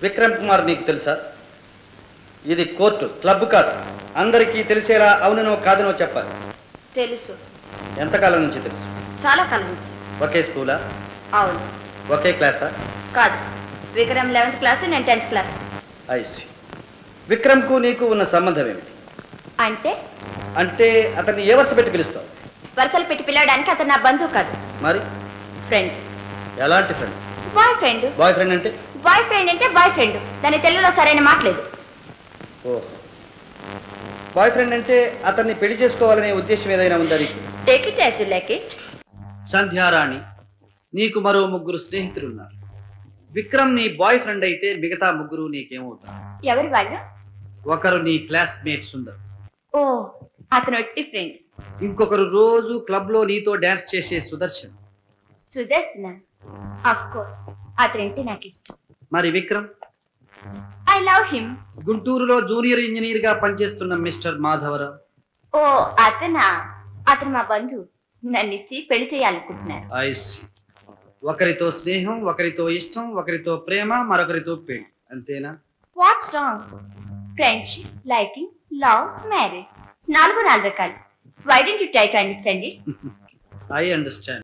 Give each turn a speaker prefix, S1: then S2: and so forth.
S1: విక్రమ్ కుమార్ నీకు తెలుసా? ఇది కోర్టు, క్లబ్ కాదు. అందరికీ తెలిసేలా అవుననో కాదనో చెప్పాలి.
S2: తెలుసు.
S1: ఎంతకాలం నుంచి తెలుసు?
S2: చాలా కాలం నుంచి.
S1: ఒకే స్కూలా?
S2: అవును.
S1: ఒకే క్లాసా?
S2: కాదు. విక్రమ్ 11th క్లాస్, నేను 10th క్లాస్.
S1: ఐసి. విక్రమ్కు నీకు ఉన్న సంబంధం ఏమిటి?
S2: అంటే
S1: అతన్ని ఏ వరుస పెట్టి పిలుస్తావు?
S2: వరుసలు పెట్టి పిలవడానికి అతను నా బంధువు కాదు.
S1: మరి?
S2: ఫ్రెండ్.
S1: ఎలాంటి friend?
S2: Boy friend.
S1: Boy friend అంటే?
S2: బాయ్ ఫ్రెండ్ అంటే బాయ్ ఫ్రెండ్. దాని తెలుగులో సరైన మాట్లేదు.
S1: ఓహో. బాయ్ ఫ్రెండ్ అంటే అతన్ని పెళ్లి చేసుకోవాలనే ఉద్దేశం ఏదైనా ఉందా నీకు?
S2: Take it as you like it.
S1: Sandhyarani, నీకు మరో 3 స్నేహితులున్నారు. విక్రమ్ నీ బాయ్ ఫ్రెండ్ అయితే మిగతా 3 నీకేమవుతారు?
S2: ఎవరు వాళ్ళు?
S1: ఒకరు నీ క్లాస్మేట్ సుందర్.
S2: ఓ, అతను ఒట్టి ఫ్రెండ్.
S1: ఇంకొకరు రోజు క్లబ్ లో నీతో డాన్స్ చేసే సుదర్శన్.
S2: సుదర్శన? ఆఫ్ కోర్స్, అతనంటే నాకు ఇష్టం.
S1: మరి విక్రమ్?
S2: I love him.
S1: గుంటూరులో జూనియర్ ఇంజనీర్ గా పనిచేస్తున్న మిస్టర్ మాధవరావు.
S2: ఓ, అతను మా బంధువు. నన్నిచ్చి పెళ్లి చేయాలనుకుంటున్నారు.
S1: ఒకరితో స్నేహం, ఒకరితో ఇష్టం, ఒకరితో ప్రేమ, మరొకరితో పెళ్లి, అంతేనా?
S2: What's wrong? Friendship, liking, love, marriage, 4 రకాలు. Why don't you try to understand it?
S1: I understand.